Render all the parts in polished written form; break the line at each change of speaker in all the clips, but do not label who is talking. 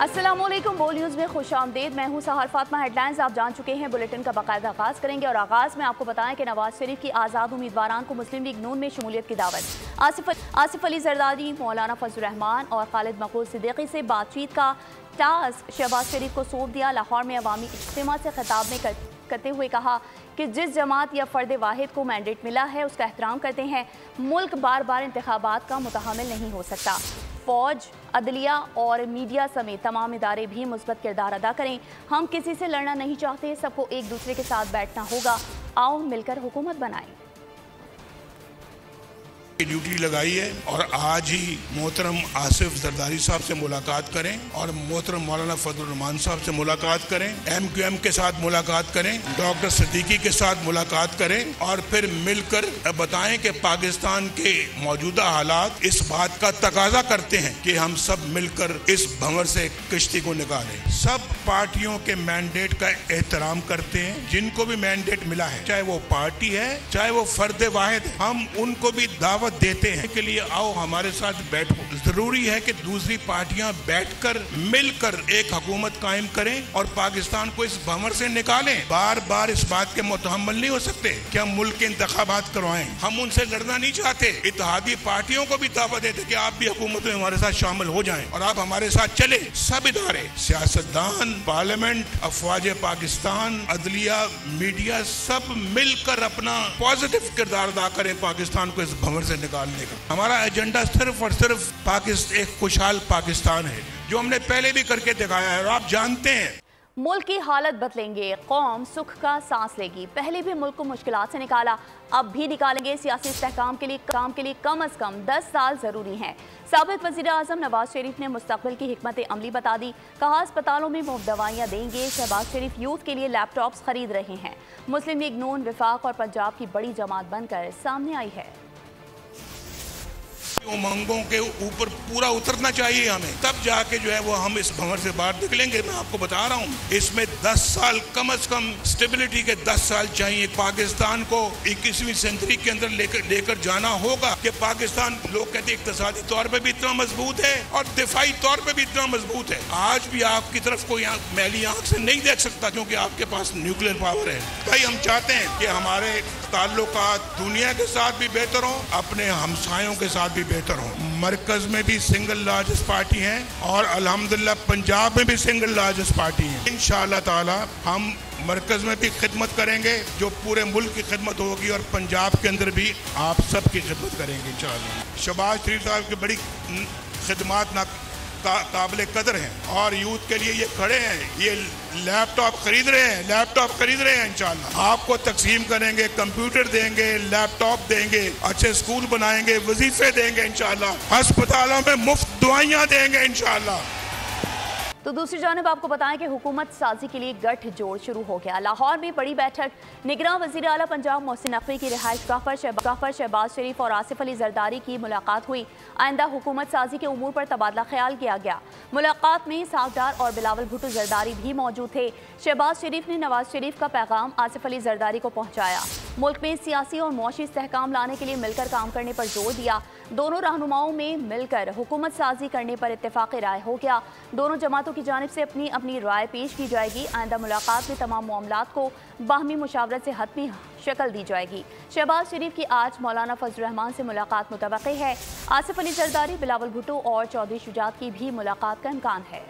अस्सलामुअलैकुम, बोल न्यूज़ में खुशामदीद। मैं हूं सहर फातिमा। हेडलाइंस आप जान चुके हैं। बुलेटिन का बाकायदा आगाज़ करेंगे और आगाज़ में आपको बताएं कि नवाज शरीफ की आज़ाद उम्मीदवारान को मुस्लिम लीग नून में शमूलियत की दावत। आसिफ अली जरदारी, मौलाना फजल रहमान और खालिद मकबूल सिद्दीकी से बातचीत का टास्क शहबाज शरीफ को सौंप दिया। लाहौर में अवामी इज्तिमा से खिताब में करते हुए कहा कि जिस जमात या फ़र्द वाहिद को मैंडेट मिला है उसका एहतराम करते हैं। मुल्क बार बार इंतखाबात का मुतहम्मिल नहीं हो सकता। फौज, अदलिया और मीडिया समेत तमाम इदारे भी मुस्बत किरदार अदा करें। हम किसी से लड़ना नहीं चाहते, सबको एक दूसरे के साथ बैठना होगा। आओ मिलकर हुकूमत बनाएं।
ड्यूटी लगाई है और आज ही मोहतरम आसिफ जरदारी साहब से मुलाकात करें और मोहतरम मौलाना फजल रहमान साहब से मुलाकात करें, MQM के साथ मुलाकात करें, डॉक्टर सिद्दीकी के साथ मुलाकात करें और फिर मिलकर बताएं कि पाकिस्तान के मौजूदा हालात इस बात का तकाजा करते हैं कि हम सब मिलकर इस भंवर से किश्ती को निकालें। सब पार्टियों के मैंडेट का एहतराम करते हैं। जिनको भी मैंडेट मिला है, चाहे वो पार्टी है चाहे वो फर्द वाहिद, हम उनको भी दावत देते हैं के लिए आओ हमारे साथ बैठो। जरूरी है कि दूसरी पार्टियां बैठकर मिलकर एक हुकूमत कायम करें और पाकिस्तान को इस भंवर से निकालें। बार बार इस बात के मुतहम्मिल नहीं हो सकते कि हम मुल्क के इंतखाबात करवाएं। हम उनसे लड़ना नहीं चाहते। इत्तेहादी पार्टियों को भी दावत देते कि आप भी हुकूमत में हमारे साथ शामिल हो जाएं और आप हमारे साथ चले। सब इदारे, सियासतदान, पार्लियामेंट, अफवाज पाकिस्तान, अदलिया, मीडिया, सब मिलकर अपना पॉजिटिव किरदार अदा करें पाकिस्तान को इस भंवर से निकालने का। हमारा एजेंडा सिर्फ और सिर्फ एक खुशहाल पाकिस्तान है, जो हमने पहले भी करके दिखाया है और आप जानते हैं।
मुल्क की हालत बदलेंगे, कौम सुख का सांस लेगी। पहले भी मुल्क को मुश्किलात से निकाला, अब भी निकालेंगे। सियासी इस्तेहकाम के लिए कम अज कम 10 साल जरूरी हैं। साबिक वज़ीर आज़म नवाज शरीफ ने मुस्तकबिल की हिकमत अमली बता दी। कहा अस्पतालों में मुफ्त दवाइयाँ देंगे। शहबाज शरीफ यूथ के लिए लैपटॉप्स खरीद रहे हैं। मुस्लिम लीग नून, विफाक और पंजाब की बड़ी जमात बनकर सामने आई है।
उमंगों के ऊपर पूरा उतरना चाहिए हमें, तब जाके जो है वो हम इस भंवर से बाहर निकलेंगे। मैं आपको बता रहा हूँ, इसमें 10 साल कम से कम स्टेबिलिटी के 10 साल चाहिए। पाकिस्तान को 21वीं सेंचुरी के अंदर लेकर जाना होगा कि पाकिस्तान, लोग कहते हैं इक्तिसादी तौर पे भी इतना मजबूत है और दिफाई तौर पे भी इतना मजबूत है। आज भी आपकी तरफ कोई मैली आंख से नहीं देख सकता क्योंकि आपके पास न्यूक्लियर पावर है। भाई हम चाहते हैं कि हमारे ताल्लुकात दुनिया के साथ भी बेहतर हो, अपने हमसायों के साथ भी बेहतर हो। मरकज में भी सिंगल लार्जेस्ट पार्टी है और अल्हम्दुलिल्लाह पंजाब में भी सिंगल लार्जेस्ट पार्टी है। इंशाअल्लाह ताला हम मरकज में भी खिदमत करेंगे जो पूरे मुल्क की खिदमत होगी और पंजाब के अंदर भी आप सब की खिदमत करेंगे इंशाअल्लाह। शहबाज शरीफ साहब की बड़ी खिदमत ना काबिल कदर हैं और यूथ के लिए ये खड़े हैं। ये लैपटॉप खरीद रहे हैं इंशाअल्लाह। आपको तकसीम करेंगे, कंप्यूटर देंगे, लैपटॉप देंगे, अच्छे स्कूल बनाएंगे, वजीफे देंगे इंशाअल्लाह, अस्पतालों में मुफ्त दवाइयाँ देंगे इंशाअल्लाह।
तो दूसरी जानब आपको बताएं कि हुकूमत साजी के लिए गठजोड़ शुरू हो गया। लाहौर में बड़ी बैठक, निगरान वज़ीर आला पंजाब मोहसिन नकवी की रिहाइशगाह पर शहबाज शरीफ और आसिफ अली जरदारी की मुलाकात हुई। आइंदा हुकूमत साजी के उमूर पर तबादला ख्याल किया गया। मुलाकात में साउथ डार और बिलावल भुट्टो जरदारी भी मौजूद थे। शहबाज शरीफ ने नवाज शरीफ का पैगाम आसिफ अली जरदारी को पहुँचाया। मुल्क में सियासी और मुआशी इस्तेहकाम लाने के लिए मिलकर काम करने पर जोर दिया। दोनों रहनुमाओं में मिलकर हुकूमत साजी करने पर इत्तेफाक राय हो गया। दोनों जमातों की जानिब से अपनी अपनी राय पेश की जाएगी। आइंदा मुलाकात में तमाम मामलात को बाहमी मुशावरत से हतमी शक्ल दी जाएगी। शहबाज शरीफ की आज मौलाना फजल रहमान से मुलाकात मुतवक्की है। आसिफ अली जरदारी, बिलावल भुट्टो और चौधरी शुजात की भी मुलाकात का इम्कान है।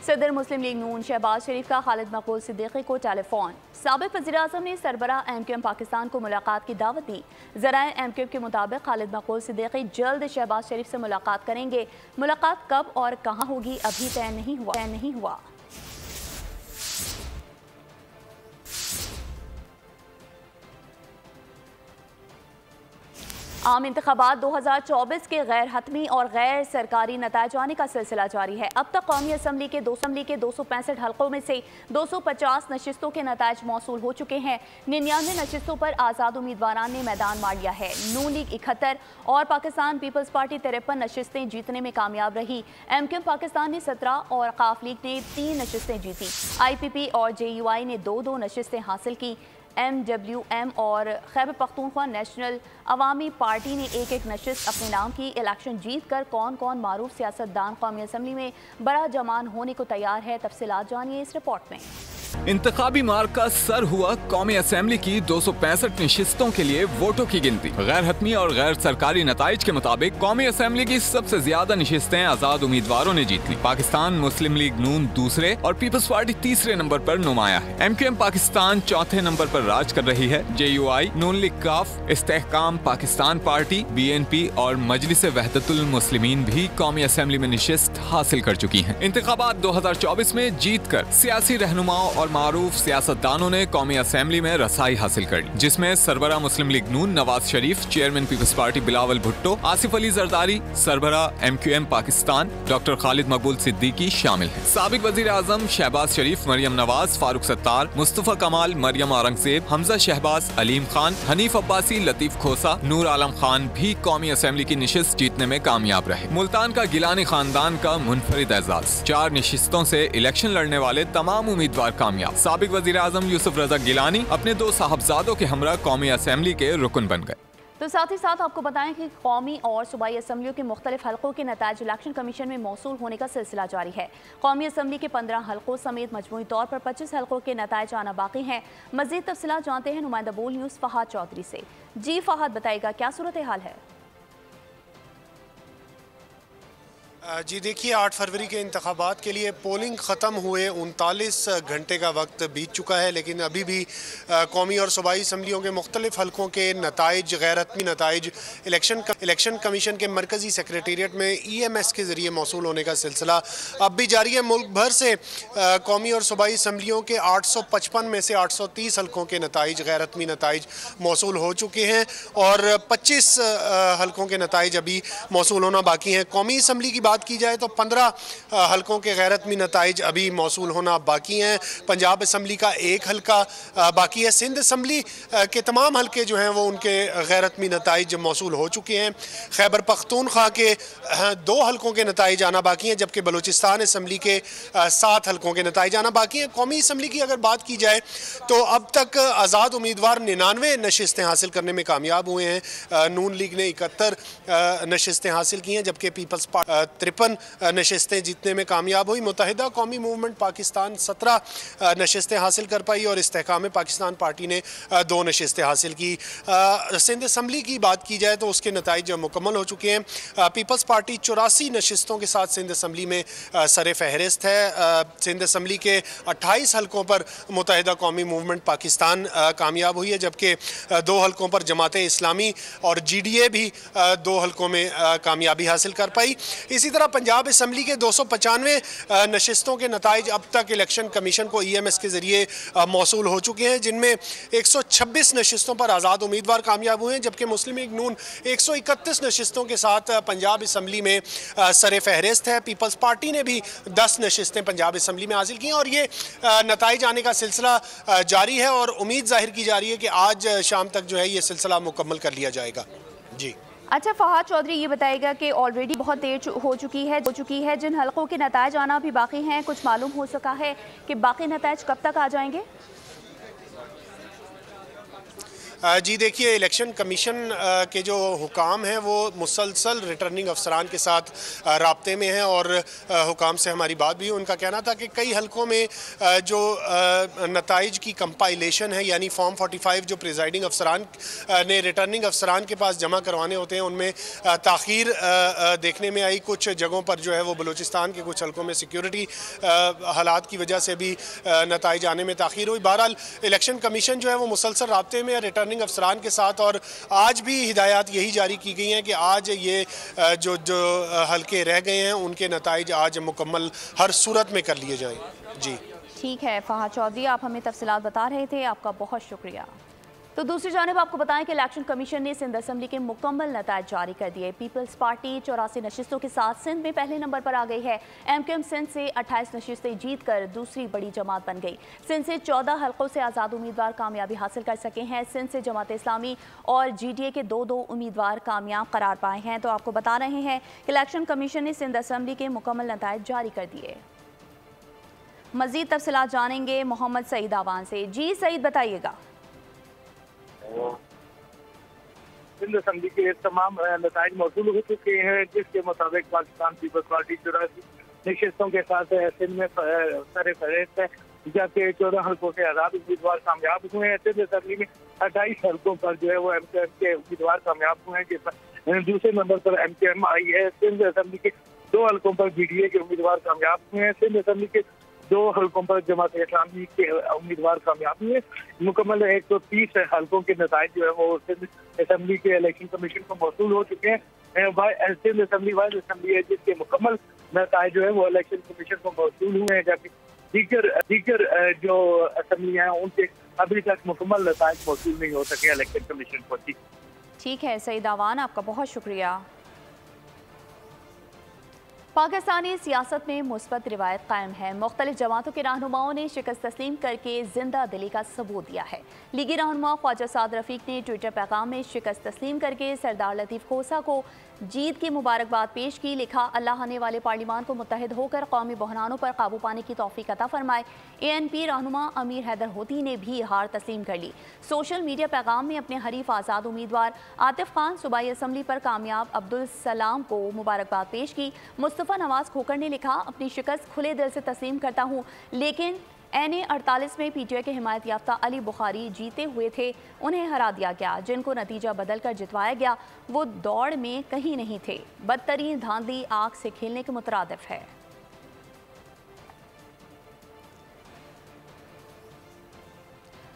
सदर मुस्लिम लीग नून शहबाज शरीफ का खालिद मकबूल सिद्दीकी को टेलीफोन। साबिक वज़ीर आज़म ने सरबराह MQM पाकिस्तान को मुलाकात की दावत दी। ज़राए MQM के मुताबिक खालिद मकबूल सिद्दीकी जल्द शहबाज शरीफ से मुलाकात करेंगे। मुलाकात कब और कहाँ होगी अभी तय नहीं हुआ। आम इंतखाबात 2024 के गैर हतमी और गैर सरकारी नताइज आने का सिलसिला जारी है। अब तक कौमी असम्बली के 265 हल्कों में से 250 नशिस्तों के नताइज मौसूल हो चुके हैं। 99 नशिस्तों पर आज़ाद उम्मीदवारान ने मैदान मार लिया है। नून लीग 71 और पाकिस्तान पीपल्स पार्टी 53 नशिस्तें जीतने में कामयाब रही। MQM पाकिस्तान ने 17 और काफ लीग ने 3 नशिस्तें जीती। IPP और JUI ने 2-2 नशिस्तें हासिल की। MWM और खैबर पख्तूनख्वा नेशनल अवामी पार्टी ने एक एक नशिस्त अपने नाम की। इलेक्शन जीत कर कौन कौन मारूफ सियासतदान कौमी असम्बली में बड़ा जमान होने को तैयार है, तफसीलात जानिए इस रिपोर्ट में।
इंतखाबी मार्ग का सर हुआ कौमी असम्बली की 265 नशिस्तों के लिए वोटों की गिनती। गैर हतमी और गैर सरकारी नताइज के मुताबिक कौमी असम्बली की सबसे ज्यादा नशिस्तें आजाद उम्मीदवारों ने जीत ली। पाकिस्तान मुस्लिम लीग नून दूसरे और पीपल्स पार्टी तीसरे नंबर पर नुमाया है। MQM पाकिस्तान चौथे नंबर पर राज कर रही है। JUI, नून लीग काफ, इस्तेहकाम पाकिस्तान पार्टी, BNP और मजलिस वहदतुल मुस्लिमीन भी कौमी असम्बली में नशिस्त हासिल कर चुकी हैं। इंतखाबात 2024 में जीत कर सियासी रहनुमाओं और मारूफ सियासतदानों ने कौमी असम्बली में रसाई हासिल कर ली, जिसमें सरबरा मुस्लिम लीग नून नवाज शरीफ, चेयरमैन पीपल्स पार्टी बिलावल भुट्टो, आसिफ अली जरदारी, सरबरा MQM पाकिस्तान डॉक्टर खालिद मकबूल सिद्दीकी शामिल हैं। साबिक वजीर आजम शहबाज शरीफ, मरियम नवाज, फारूक सत्तार, मुस्तफा कमाल, मरियम औरंगजेब, हमजा शहबाज, अलीम खान, हनीफ अब्बासी, लतीफ खोसा, नूर आलम खान भी कौमी असम्बली की नशिस्त जीतने में कामयाब रहे। मुल्तान का गिलानी खानदान का मुनफरिद एजाज, 4 नशिस्तों से इलेक्शन लड़ने वाले तमाम उम्मीदवार कामयाब। साबिक वजीर आजम यूसुफ रजा गिलानी अपने 2 साहबजादों के हमरा कौमी असम्बली के रुकन बन गए।
तो साथ ही साथ आपको बताएं कि कौमी और सूबाई असम्बलियों के मुख्तलिफ हल्कों के नताइज इलेक्शन कमीशन में मौसूल होने का सिलसिला जारी है। कौमी असम्बली के 15 हल्कों समेत मजमूई तौर पर 25 हल्कों के नताइज आना बाकी हैं। मजीद तफसीलात जानते हैं नुमाइंदा बोल न्यूज़ फहाद चौधरी से। जी फहाद, बताएगा क्या सूरत हाल है?
जी देखिए, 8 फरवरी के इंतखाबात के लिए पोलिंग ख़त्म हुए 39 घंटे का वक्त बीत चुका है, लेकिन अभी भी कौमी और सूबाई असम्बलियों के मुख्तलिफ हल्कों के नताइज, गैर हतमी नताइज इलेक्शन कमीशन के मरकज़ी सेक्रेटेरिएट में EMS के ज़रिए मौसूल होने का सिलसिला अब भी जारी है। मुल्क भर से कौमी और सूबाई असम्बलियों के 855 में से 830 हल्कों के नताइज, गैर हतमी नताइज मौसूल हो चुके हैं और 25 हल्कों के नताइज अभी मौसूल होना बाकी हैं। कौमी असम्बली की बात की जाए तो 15 हल्कों के गैर हतमी नताइज अभी मौसूल होना बाकी हैं। पंजाब असम्बली का 1 हल्का बाकी है। सिंध असम्बली के तमाम हल्के जो हैं वो उनके गैर हतमी नताइज मौसूल हो चुके हैं। खैबर पख्तूनख्वा के 2 हल्कों के नताइज आना बाकी हैं, जबकि बलूचिस्तान असम्बली के 7 हल्कों के नताइज आना बाकी हैं। कौमी असम्बली की अगर बात की जाए तो अब तक आज़ाद उम्मीदवार 99 नशिस्तें हासिल करने में कामयाब हुए हैं। नून लीग ने 71 नशिस्तें हासिल की हैं, जबकि पीपल्स पार्टी 53 नशिस्तें जीतने में कामयाब हुई। मुत्तहिदा कौमी मूवमेंट पाकिस्तान 17 नशिस्तें हासिल कर पाई और इस्तेहकाम पाकिस्तान पार्टी ने 2 नशिस्तें हासिल की। सिंध असम्बली की बात की जाए तो उसके नताइज मुकम्मल हो चुके हैं। पीपल्स पार्टी 84 नशिस्तों के साथ सिंध असम्बली में सर फहरिस्त है। सिंध असम्बली के 28 हल्कों पर मुत्तहिदा कौमी मूवमेंट पाकिस्तान कामयाब हुई है, जबकि 2 हल्कों पर जमात इस्लामी और GDA भी 2 हल्कों में कामयाबी हासिल कर पाई। इसी तरह पंजाब असम्बली के 295 नशिस्तों के नताइज अब तक इलेक्शन कमीशन को EMS के ज़रिए मौसूल हो चुके हैं, जिनमें 126 नशिस्तों पर आज़ाद उम्मीदवार कामयाब हुए हैं, जबकि मुस्लिम लीग नून 131 नशिस्तों के साथ पंजाब असम्बली में सर फहरिस्त है। पीपल्स पार्टी ने भी 10 नशिस्तें पंजाब असम्बली में हासिल की हैं और ये नताइज आने का सिलसिला जारी है और उम्मीद जाहिर की जा रही है कि आज शाम तक जो है ये सिलसिला मुकम्मल कर लिया जाएगा। जी
अच्छा फहाद चौधरी, ये बताएगा कि ऑलरेडी बहुत देर हो चुकी है, जिन हल्कों के नताइज आना भी बाकी हैं, कुछ मालूम हो सका है कि बाकी नताइज कब तक आ जाएंगे?
जी देखिए, इलेक्शन कमीशन के जो हुकाम हैं वो मुसलसल रिटर्निंग अफसरान के साथ राब्ते में हैं और हुकाम से हमारी बात भी हुई। उनका कहना था कि कई हल्कों में जो नताइज की कंपाइलेशन है, यानी फॉर्म 45 जो प्रिजाइडिंग अफसरान ने रिटर्निंग अफसरान के पास जमा करवाने होते हैं, उनमें ताख़ीर देखने में आई। कुछ जगहों पर जो है वो बलूचिस्तान के कुछ हल्कों में सिक्योरिटी हालात की वजह से भी नताइज आने में ताख़ीर हुई। बहरहाल इलेक्शन कमीशन जो है वो मुसलसल राब्ते में रिटर्निंग अफसरान के साथ और आज भी हिदायत यही जारी की गई हैं कि आज ये जो हल्के रह गए हैं उनके नताइज आज मुकम्मल हर सूरत में कर लिए जाएं। जी
ठीक है फहाद चौधरी, आप हमें तफसीलात बता रहे थे, आपका बहुत शुक्रिया। तो दूसरी जानिब आपको बताएं कि इलेक्शन कमीशन ने सिंध असम्बली के मुकम्मल नताइज जारी कर दिए। पीपल्स पार्टी 84 नशिस्तों के साथ सिंध में पहले नंबर पर आ गई है। MQM सिंध से 28 नशिस्तें जीत कर दूसरी बड़ी जमात बन गई। सिंध से 14 हल्कों से आज़ाद उम्मीदवार कामयाबी हासिल कर सके हैं। सिंध से जमात इस्लामी और GDA के 2-2 उम्मीदवार कामयाब करार पाए हैं। तो आपको बता रहे हैं कि इलेक्शन कमीशन ने सिंध असम्बली के मुकम्मल नताइज जारी कर दिए। मज़ीद तफसीलात जानेंगे मोहम्मद सईद आवान से। जी सईद, बताइएगा।
सिंध असम्बली के तमाम नताइज मौसूल हो चुके हैं, जिसके मुताबिक पाकिस्तान पीपल्स पार्टी 84 नशिस्तों के साथ सिंध में सर फहरिस्त है, जबकि 14 हल्कों से आजाद उम्मीदवार कामयाब हुए हैं। सिंध असम्बली में 28 हल्कों पर जो है वो MKM के उम्मीदवार कामयाब हुए हैं, जिसमें दूसरे नंबर पर MKM आई है। सिंध असम्बली के 2 हल्कों पर BDA के उम्मीदवार कामयाब हुए हैं। सिंध असम्बली के 2 हल्कों पर जमात इस्लामी के उम्मीदवार कामयाब हुए। मुकम्मल 130 हल्कों के नताइज जो है वो सिंध असम्बली के इलेक्शन कमीशन को मौसूल हो चुके हैं। सिंध असम्बली वाइज असम्बली है, जिसके मुकम्मल नताइज जो है वो इलेक्शन कमीशन को मौसूल हुए हैं, जबकि दीगर जो असम्बलियाँ हैं उनके अभी तक मुकम्मल नताइज मौसूल नहीं हो सके इलेक्शन कमीशन को।
ठीक है सईद आवान, आपका बहुत शुक्रिया। पाकिस्तानी सियासत में मुस्बत रिवायत कायम है। मुख्तलिफ जमातों के रहनुमाओं ने शिकस्त तस्लीम करके जिंदा दिली का सबूत दिया है। लीगी रहनुमा ख्वाजा साद रफीक ने ट्विटर पैगाम में शिकस्त तस्लीम करके सरदार लतीफ़ खोसा को जीत की मुबारकबाद पेश की। लिखा, अल्लाह आने वाले पार्लिमान को मुत्तहिद होकर कौमी बहरानों पर काबू पाने की तौफीक अता फरमाए। ANP रहनुमा अमीर हैदर होती ने भी हार तस्लीम कर ली। सोशल मीडिया पैगाम में अपने हरीफ आज़ाद उम्मीदवार आतिफ खान सूबाई असम्बली पर कामयाब अब्दुल सलाम को मुबारकबाद पेश की। मुस्तफ़ा नवाज खोकर ने लिखा, अपनी शिकस्त खुले दिल से तस्लीम करता हूँ, लेकिन NA 48 में PTI के हिमायत याफ्ता अली बुखारी जीते हुए थे, उन्हें हरा दिया गया। जिनको नतीजा बदल कर जितवाया गया वो दौड़ में कहीं नहीं थे। बदतरीन धांधली आग से खेलने के मुतरादिफ है।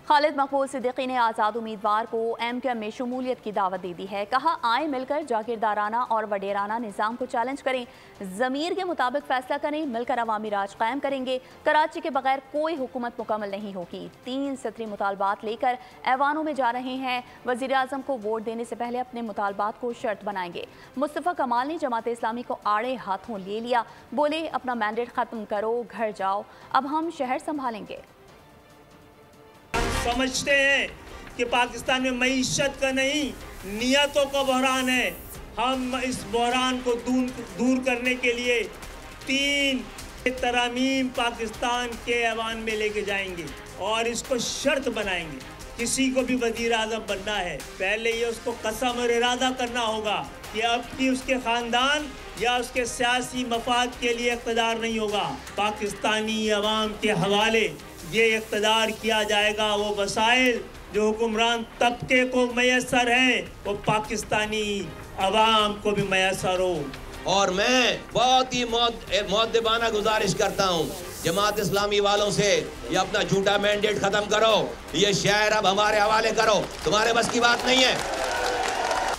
खालिद मकबूल सिद्दीकी ने आज़ाद उम्मीदवार को MKM में शमूलियत की दावत दे दी है। कहा, आए मिलकर जागीरदाराना और वडेराना निज़ाम को चैलेंज करें, ज़मीर के मुताबिक फैसला करें, मिलकर अवामी राज कायम करेंगे। कराची के बगैर कोई हुकूमत मुकम्मल नहीं होगी। 3 सतरी मुतालबात लेकर ऐवानों में जा रहे हैं। वज़ीर आज़म को वोट देने से पहले अपने मुतालबात को शर्त बनाएंगे। मुस्तफ़ा कमाल ने जमात इस्लामी को आड़े हाथों ले लिया। बोले, अपना मैंडेट ख़त्म करो, घर जाओ, अब हम शहर संभालेंगे।
समझते हैं कि पाकिस्तान में मईशत का नहीं नियतों का बहरान है। हम इस बहरान को दूर करने के लिए 3 तरामीम पाकिस्तान के ऐवान में लेके जाएंगे और इसको शर्त बनाएंगे। किसी को भी वजीर आज़म बनना है, पहले ये उसको कसम और इरादा करना होगा कि अब की उसके ख़ानदान या उसके सियासी मफाद के लिए इक़्तिदार नहीं होगा। पाकिस्तानी अवाम के हवाले ये इक़्तिदार किया जाएगा। वो वसाइल जो हुक्मरान तबके को मैसर हैं वो पाकिस्तानी अवाम को भी मैसर हो।
और मैं बहुत ही मुअद्दिबाना गुजारिश करता हूँ जमात इस्लामी वालों से, ये अपना झूठा मैंडेट ख़त्म करो, ये शहर अब हमारे हवाले करो। तुम्हारे बस की बात नहीं है।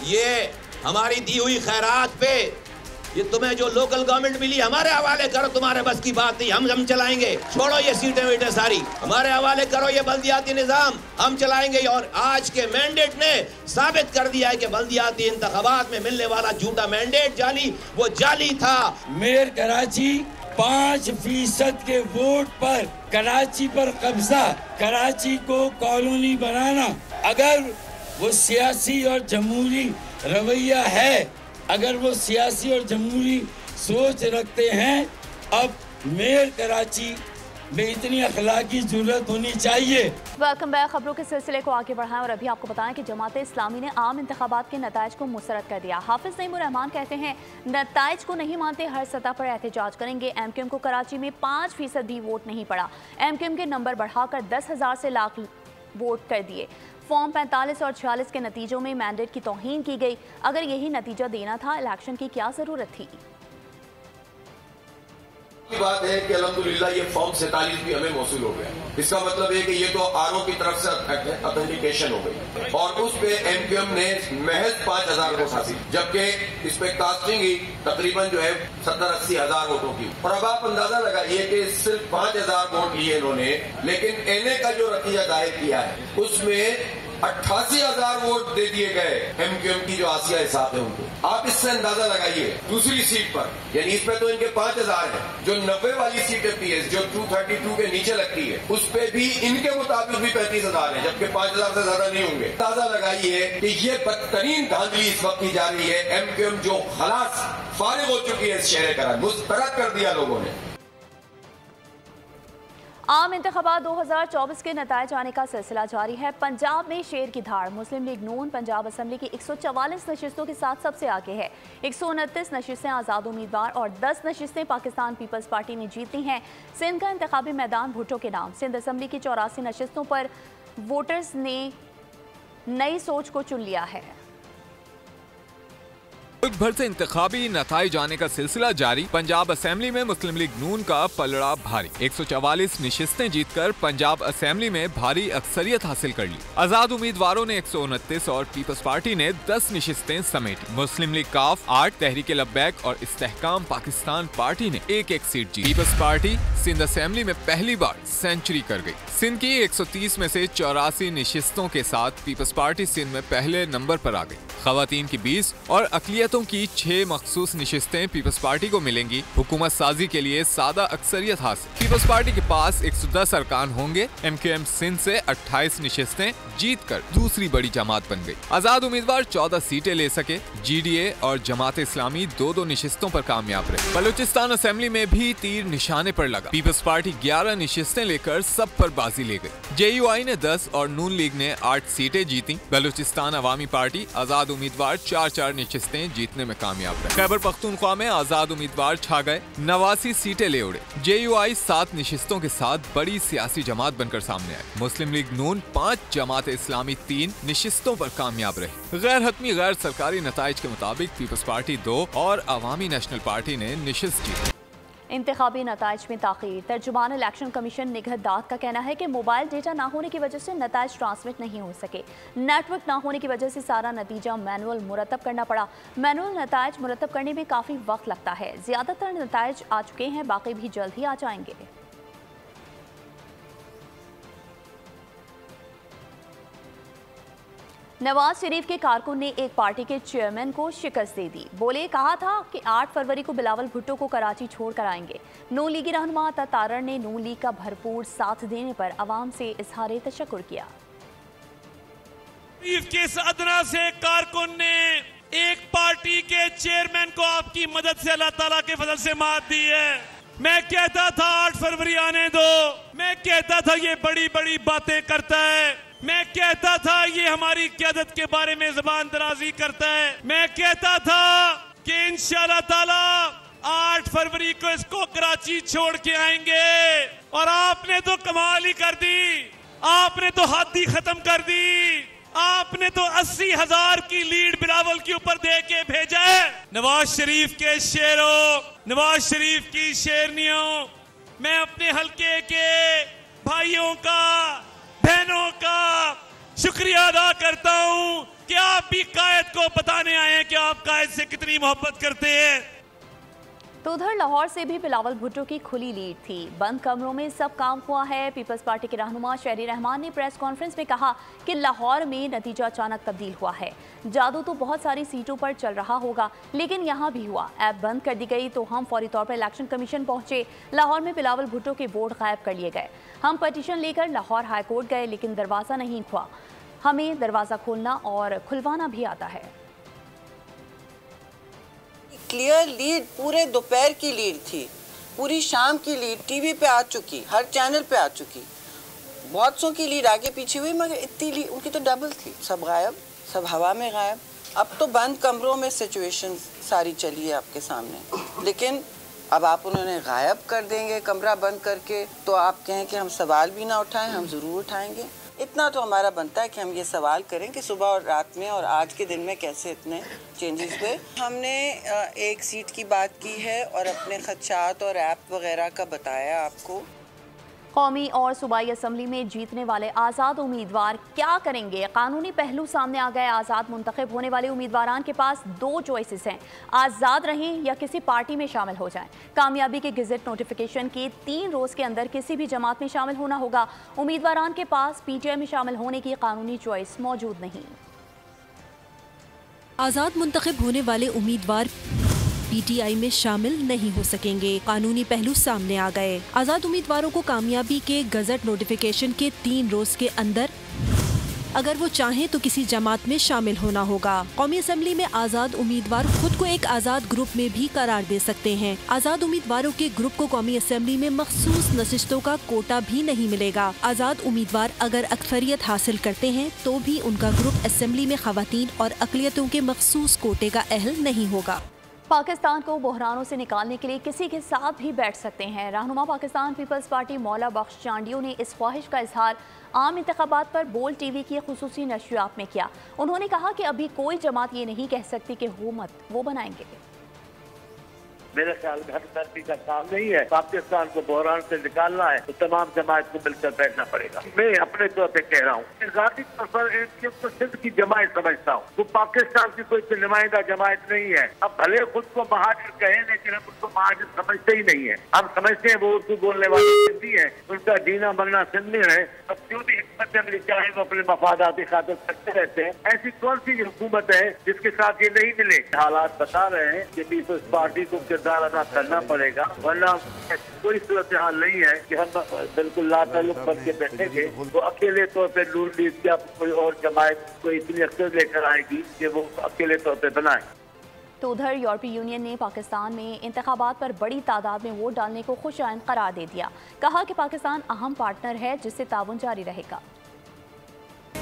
ये हमारी दी हुई खैरात पे ये तुम्हें जो लोकल गवर्नमेंट मिली हमारे हवाले करो, तुम्हारे बस की बात नहीं, हम चलाएंगे। छोड़ो ये सीटें वीटें सारी, हमारे हवाले करो, ये बल्दियाती निज़ाम हम चलाएंगे। और आज के मैंडेट ने साबित कर दिया है कि बल्दियाती इंतखाबात में मिलने वाला झूठा मैंडेट जाली, वो जाली था।
मेयर कराची 5% के वोट पर कराची पर कब्जा, कराची को कॉलोनी बनाना। अगर वो सियासी और जमहूरी रवैया है, अगर वो सियासी और जमहूरी सोच रखते हैं, अब मेयर कराची में इतनी अखलाकी जरूरत होनी चाहिए।
Welcome back. खबरों के सिलसिले को आगे बढ़ाएं और अभी आपको बताएं कि जमात इस्लामी ने आम इंतखाबात के नताइज को मुस्तरद कर दिया। हाफिज नईमुर रहमान कहते हैं, नताइज को नहीं मानते, हर सतह पर एहतजाज करेंगे। MKM को कराची में 5% भी वोट नहीं पड़ा। MKM के नंबर बढ़ाकर 10,000 से लाख वोट कर दिए। फॉर्म 45 और 46 के नतीजों में मैंडेट की तौहीन की गई। अगर यही नतीजा देना था, इलेक्शन की क्या जरूरत थी।
बात है कि अल्हम्दुलिल्लाह ये फॉर्म 47 भी हमें मौसूल हो गया। इसका मतलब है कि ये तो RO की तरफ से ऑथेंटिकेशन हो गई और उस पे MKM ने महज 5,000 वोट हासिल, जबकि इस पे कास्टिंग ही तकरीबन जो है 70-80 हजार वोटों की। और अब आप अंदाजा लगाइए कि सिर्फ 5,000 वोट लिए इन्होंने, लेकिन NA का जो नतीजा जाहिर किया है उसमें 88,000 वोट दे दिए गए MKM की जो आसिया हिसाब है उनको। आप इससे अंदाजा लगाइए दूसरी सीट पर, यानी इसमें तो इनके 5,000 है, जो 90 वाली सीट है PS जो 232 के नीचे लगती है, उस पे भी इनके मुताबिक भी 35,000 है, जबकि 5,000 से ज्यादा नहीं होंगे। अंदाजा लगाइए कि ये बदतरीन धांधली इस वक्त की जा रही है। MKM जो खलास फारिग हो चुकी है इस शहर का, मुस्तरद कर दिया लोगों ने।
आम इंतखाबात 2024 के नतायज आने का सिलसिला जारी है। पंजाब में शेर की धाड़। मुस्लिम लीग नून पंजाब असम्बली की 144 नशिस्तों के साथ सबसे आगे है। 129 नशिस्तें आज़ाद उम्मीदवार और 10 नशिस्तें पाकिस्तान पीपल्स पार्टी ने जीती हैं। सिंध का इंतखाबी मैदान भुट्टो के नाम। सिंध असम्बली की 84 नशिस्तों पर वोटर्स ने नई सोच को चुन लिया है।
मुल्क भर से इंतखाबी नताइज आने का सिलसिला जारी। पंजाब असेंबली में मुस्लिम लीग नून का पलड़ा भारी। 144 नशिस्तें जीतकर पंजाब असेंबली में भारी अक्सरियत हासिल कर ली। आजाद उम्मीदवारों ने 129 और पीपल्स पार्टी ने 10 नशिस्तें समेटी। मुस्लिम लीग काफ 8, तहरीक लब्बैक और इस्तेहकाम पाकिस्तान पार्टी ने एक सीट जीती। पीपल्स पार्टी सिंध असेंबली में पहली बार सेंचुरी कर गई। सिंध की 130 में से 84 नशिस्तों के साथ पीपल्स पार्टी सिंध में पहले नंबर पर आ गई। खवातीन की 20 और अकलियतों की 6 मखसूस नशिस्तें पीपल्स पार्टी को मिलेंगी। हुकूमत साजी के लिए सादा अक्सरियत हासिल। पीपल्स पार्टी के पास 110 अरकान होंगे। MQM सिंध से 28 नशिस्तें जीतकर दूसरी बड़ी जमात बन गई। आजाद उम्मीदवार 14 सीटें ले सके। GDA और जमात इस्लामी 2-2 नशिस्तों पर कामयाब रहे। बलूचिस्तान असेंबली में भी तीर निशाने पर लगा। पीपल्स पार्टी 11 नशिस्तें लेकर सब पर बाजी ले गई। JUI ने 10 और नून लीग ने 8 सीटें जीती। बलूचिस्तान अवामी पार्टी आजाद उम्मीदवार 4-4 नशिस्तें जीतने में कामयाब रहे। खैबर पख्तूनख्वा में आजाद उम्मीदवार छा गए। 89 सीटें ले उड़े। JUI 7 नशिस्तों के साथ बड़ी सियासी जमात बनकर सामने आई। मुस्लिम लीग नून 5, जमात इस्लामी 3 नशिस्तों पर कामयाब रहे। गैर हतमी गैर सरकारी नताइज के मुताबिक पीपल्स पार्टी 2 और अवामी नेशनल पार्टी ने नशिस्त जीती।
इंतखाबी नताइज में ताख़ीर। तर्जुमान इलेक्शन कमीशन निगहत दाद का कहना है कि मोबाइल डेटा ना होने की वजह से नताइज ट्रांसमिट नहीं हो सके। नेटवर्क ना होने की वजह से सारा नतीजा मैनुअल मुरतब करना पड़ा। मैनुअल नताइज मुरतब करने में काफ़ी वक्त लगता है। ज़्यादातर नताइज आ चुके हैं, बाकी भी जल्द ही आ जाएंगे। नवाज शरीफ के कारकुन ने एक पार्टी के चेयरमैन को शिकस्त दे दी। बोले कहा था कि 8 फरवरी को बिलावल भुट्टो को कराची छोड़ कर आएंगे। नून लीगी रहनुमा अता तारड़ ने नून लीग का भरपूर साथ देने पर अवाम से इजहार तशक्कुर किया।
शरीफ के सदना से कारकुन ने एक पार्टी के चेयरमैन को आपकी मदद से अल्लाह ताला के फजल से मात दी है। मैं कहता था 8 फरवरी आने दो। मैं कहता था ये बड़ी बड़ी बातें करता है। मैं कहता था ये हमारी क़यादत के बारे में ज़बान दराजी करता है। मैं कहता था कि इंशाअल्लाह ताला 8 फरवरी को इसको कराची छोड़ के आएंगे। और आपने तो कमाल ही कर दी। आपने तो हद ही खत्म कर दी। आपने तो 80,000 की लीड बिलावल के ऊपर दे के भेजा है। नवाज शरीफ के शेरों, नवाज शरीफ की शेरनियों, मैं अपने हल्के के भाइयों का, बहनों का शुक्रिया अदा करता हूं कि आप भी कायद को बताने आए हैं कि आप कायद से कितनी मोहब्बत करते हैं।
तो उधर लाहौर से भी बिलावल भुट्टो की खुली लीड थी। बंद कमरों में सब काम हुआ है। पीपल्स पार्टी के रहनुमा शहरी रहमान ने प्रेस कॉन्फ्रेंस में कहा कि लाहौर में नतीजा अचानक तब्दील हुआ है। जादू तो बहुत सारी सीटों पर चल रहा होगा, लेकिन यहाँ भी हुआ। ऐप बंद कर दी गई तो हम फौरी तौर पर इलेक्शन कमीशन पहुंचे। लाहौर में बिलावल भुट्टो के वोट गायब कर लिए गए। हम पटिशन लेकर लाहौर हाई कोर्ट गए, लेकिन दरवाज़ा नहीं खुला। हमें दरवाज़ा खोलना और खुलवाना भी आता है।
क्लियर लीड पूरे दोपहर की लीड थी, पूरी शाम की लीड टीवी पे आ चुकी, हर चैनल पे आ चुकी। बहुत सौ की लीड आगे पीछे हुई, मगर इतनी लीड उनकी तो डबल थी। सब गायब, सब हवा में गायब। अब तो बंद कमरों में सिचुएशन सारी चली है आपके सामने, लेकिन अब आप उन्होंने गायब कर देंगे कमरा बंद करके, तो आप कहें कि हम सवाल भी ना उठाएं। हम ज़रूर उठाएंगे। इतना तो हमारा बनता है कि हम ये सवाल करें कि सुबह और रात में और आज के दिन में कैसे इतने चेंजेस हुए। हमने एक सीट की बात की है और अपने खदशात और ऐप वगैरह का बताया आपको।
कौमी और सूबाई असम्बली में जीतने वाले आज़ाद उम्मीदवार क्या करेंगे? कानूनी पहलू सामने आ गए। आज़ाद मुंतखब होने वाले उम्मीदवारान के पास 2 चॉइसेस हैं, आज़ाद रहें या किसी पार्टी में शामिल हो जाएं। कामयाबी के गज़ट नोटिफिकेशन के 3 रोज़ के अंदर किसी भी जमात में शामिल होना होगा। उम्मीदवारान के पास PTI में शामिल होने की कानूनी चॉइस मौजूद नहीं।
आज़ाद मुंतखब होने वाले उम्मीदवार PTI में शामिल नहीं हो सकेंगे। कानूनी पहलू सामने आ गए। आज़ाद उम्मीदवारों को कामयाबी के गजट नोटिफिकेशन के 3 रोज के अंदर अगर वो चाहें तो किसी जमात में शामिल होना होगा। कौमी असेंबली में आज़ाद उम्मीदवार खुद को एक आज़ाद ग्रुप में भी करार दे सकते हैं। आज़ाद उम्मीदवारों के ग्रुप को कौमी असेंबली में मखसूस नशिस्तों का कोटा भी नहीं मिलेगा। आज़ाद उम्मीदवार अगर अक्सरियत हासिल करते हैं तो भी उनका ग्रुप असेंबली में खवातीन और अक़लियतों के मखसूस कोटे का अहल नहीं होगा।
पाकिस्तान को बहरानों से निकालने के लिए किसी के साथ भी बैठ सकते हैं। रहनुमा पाकिस्तान पीपल्स पार्टी मौला बख्श चांडियो ने इस ख्वाहिश का इजहार आम इंतखाबात पर बोल टीवी की खुसूसी नशरियात में किया। उन्होंने कहा कि अभी कोई जमात ये नहीं कह सकती कि हुकूमत वो बनाएंगे।
मेरे ख्याल में हमदर्दी का काम नहीं है। पाकिस्तान को बहरान से निकालना है तो तमाम जमात को मिलकर बैठना पड़ेगा। मैं अपने तौर पे कह रहा हूँ, ज़ाती तौर पर तो सिंध की जमात समझता हूँ, वो पाकिस्तान की कोई नुमाइंदा जमात नहीं है। अब भले खुद को महाजिर कहें लेकिन हम उसको महाजिर समझते ही नहीं है। हम समझते हैं वो उर्दू बोलने वाले सिंधी है, उनका जीना मरना सिंध में है। अब जो भी हिकमत अमली चाहे वो अपने मफादात की खातिर करते रहते हैं। ऐसी कौन सी हुकूमत है जिसके साथ ये नहीं मिले? हालात बता रहे हैं कि पीपल्स पार्टी को किरदार अदा करना पड़ेगा, वरना कोई सूरत हाल नहीं है कि हम बिल्कुल लाताल्लुक बन के बैठेंगे। तो अकेले तौर पर नून लीग या कोई और जमात कोई इतनी अक्सर लेकर आएगी कि वो अकेले तौर पर बनाए।
तो उधर यूरोपीय यूनियन ने पाकिस्तान में इंतखाबात पर बड़ी तादाद में वोट डालने को खुशआइन करार दे दिया। कहा कि पाकिस्तान अहम पार्टनर है जिससे ताउन जारी रहेगा।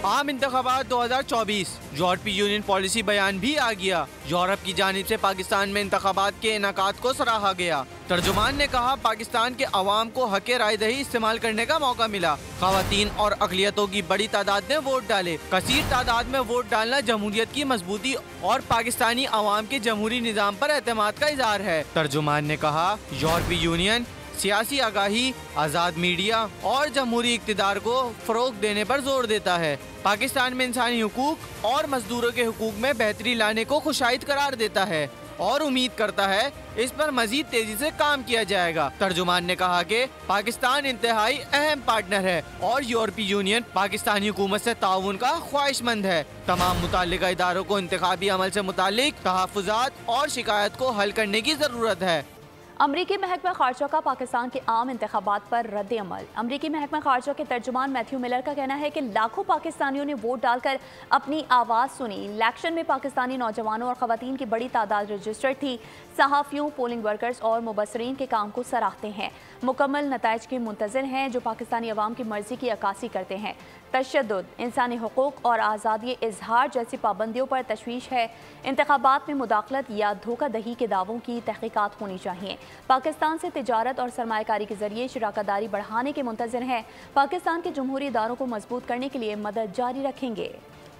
आम इंतखाबात 2024 यूरोपीय यूनियन पॉलिसी बयान भी आ गया। यूरोप की जानिब से पाकिस्तान में इंतखाबात के इनाकात को सराहा गया। तर्जुमान ने कहा पाकिस्तान के अवाम को हक़ राय दही इस्तेमाल करने का मौका मिला। खवातीन और अक़लियतों की बड़ी तादाद ने वोट डाले। कसीर तादाद में वोट डालना जमहूरियत की मजबूती और पाकिस्तानी अवाम के जमहूरी निज़ाम पर एतमाद का इज़हार है। तर्जुमान ने कहा यूरोपीय यूनियन सियासी आगाही, आज़ाद मीडिया और जमहूरी इक़्तिदार को फ़रोग़ देने पर जोर देता है। पाकिस्तान में इंसानी हुकूक और मजदूरों के हुकूक में बेहतरी लाने को खुशाइद करार देता है और उम्मीद करता है इस पर मजीद तेजी से काम किया जाएगा। तर्जुमान ने कहा कि पाकिस्तान इंतहाई अहम पार्टनर है और यूरोपीय यूनियन पाकिस्तानी हुकूमत से ताउन का ख्वाहिशमंद है। तमाम मुताल्लिका इदारों को इंतखाबी अमल से मुताल्लिक तहफ़्फ़ुज़ात और शिकायत को हल करने की ज़रूरत है।
अमरीकी महकमा खारजा का पाकिस्तान के आम इंतखाबात पर रद्द अमल। अमरीकी महकमा खारजा के तर्जुमान मैथ्यू मिलर का कहना है कि लाखों पाकिस्तानियों ने वोट डालकर अपनी आवाज़ सुनी। इलेक्शन में पाकिस्तानी नौजवानों और ख़वातीन की बड़ी तादाद रजिस्टर्ड थी। सहाफ़ियों, पोलिंग वर्कर्स और मुबसरीन के काम को सराहते हैं। मुकम्मल नताइज के मुंतज़िर हैं जो पाकिस्तानी अवाम की मर्जी की अक्कासी करते हैं। तशद्दुद, इंसानी हुकूक और आज़ादी इजहार जैसी पाबंदियों पर तशवीश है। इंतखाबात में मुदाखलत या धोखाधही के दावों की तहकीकात होनी चाहिए। पाकिस्तान से तिजारत और सरमायाकारी के जरिए शराकतदारी बढ़ाने के मुंतज़िर हैं। पाकिस्तान के जमहूरी इदारों को मजबूत करने के लिए मदद जारी रखेंगे।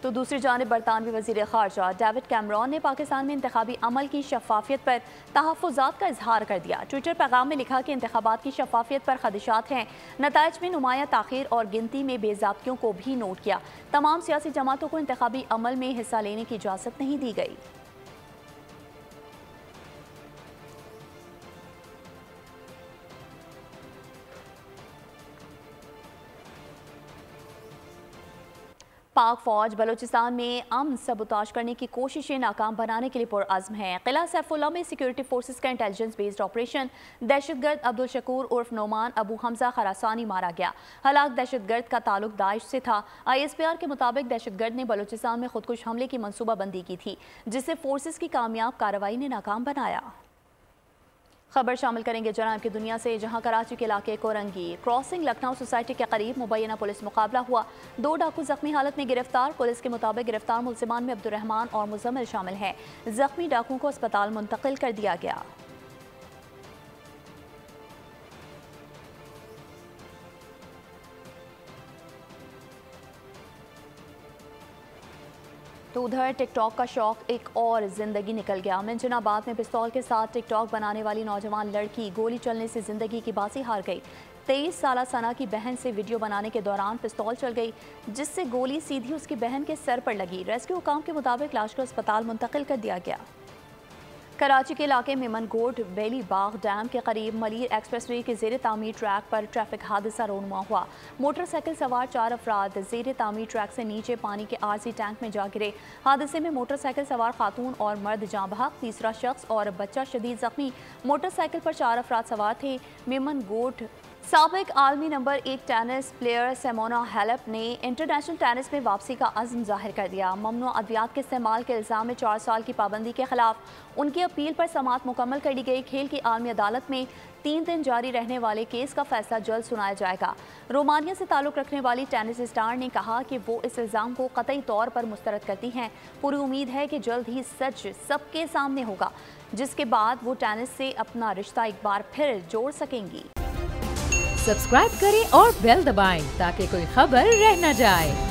तो दूसरी जानिब बरतानवी वज़ीर ख़ारजा डेविड कैमरॉन ने पाकिस्तान में इंतखाबी अमल की शफाफियत पर तहफ़्फ़ुज़ात का इजहार कर दिया। ट्विटर पैगाम में लिखा कि इंतखाबात की शफाफियत पर खदशात हैं। नताइज में नुमाया ताख़ीर और गिनती में बेज़ाब्तियों को भी नोट किया। तमाम सियासी जमातों को इंतखाबी अमल में हिस्सा लेने की इजाज़त नहीं दी गई। पाक फौज बलूचिस्तान में अमन सबूताज करने की कोशिशें नाकाम बनाने के लिए पुरअज़्म है। किला सैफुल्ला में सिक्योरिटी फोर्सेस का इंटेलिजेंस बेस्ड ऑपरेशन दहशतगर्द अब्दुल शकूर उर्फ नोमान अबू हमजा खरासानी मारा गया। हलाक दहशतगर्द का ताल्लुक दाइश से था। ISPR के मुताबिक दहशतगर्द ने बलूचिस्तान में खुदकुश हमले की मनसूबाबंदी की थी जिसे फोर्सेस की कामयाब कार्रवाई ने नाकाम बनाया। खबर शामिल करेंगे जनाब की दुनिया से, जहां कराची के इलाके कोरंगी क्रॉसिंग लखनऊ सोसाइटी के करीब मुबैना पुलिस मुकाबला हुआ। 2 डाकू जख्मी हालत में गिरफ्तार। पुलिस के मुताबिक गिरफ्तार मुल्जिमान में अब्दुर्रहमान और मुजम्मिल शामिल हैं। जख्मी डाकुओं को अस्पताल मुंतकिल कर दिया गया। तो उधर टिकटॉक का शौक एक और जिंदगी निकल गया। मिंजनाबाद में पिस्तौल के साथ टिकटॉक बनाने वाली नौजवान लड़की गोली चलने से जिंदगी की बाजी हार गई। 23 साला सना की बहन से वीडियो बनाने के दौरान पिस्तौल चल गई जिससे गोली सीधी उसकी बहन के सर पर लगी। रेस्क्यू हुकाम के मुताबिक लाश को अस्पताल मुंतकिल कर दिया गया। कराची के इलाके मेमनगोट वैली बाग डैम के करीब मलिर एक्सप्रेसवे के ज़ेर तामीर ट्रैक पर ट्रैफिक हादसा रोनुमा हुआ। मोटरसाइकिल सवार 4 अफराद ज़ेर तामीर ट्रैक से नीचे पानी के आरसी टैंक में जा गिरे। हादसे में मोटरसाइकिल सवार खातून और मर्द जाँ बहक, तीसरा शख्स और बच्चा शदीद जख्मी। मोटरसाइकिल पर 4 अफराद सवार थे। मेमनगोट साबिक आलमी number 1 tennis player Simona Halep ने इंटरनेशनल टेनिस में वापसी का अज़्म जाहिर कर दिया। ममनू अद्वियात के इस्तेमाल के इल्ज़ाम में 4 साल की पाबंदी के खिलाफ उनकी अपील पर समाअत मुकम्मल कर ली गई। खेल की आलमी अदालत में 3 दिन जारी रहने वाले केस का फैसला जल्द सुनाया जाएगा। रोमानिया से ताल्लुक़ रखने वाली टेनिस स्टार ने कहा कि वो इस इल्ज़ाम को कतई तौर पर मुस्तरद करती हैं। पूरी उम्मीद है कि जल्द ही सच सबके सामने होगा, जिसके बाद वो टेनिस से अपना रिश्ता एक बार फिर जोड़ सकेंगी।
सब्सक्राइब करें और बेल दबाएं ताकि कोई खबर रह न जाए।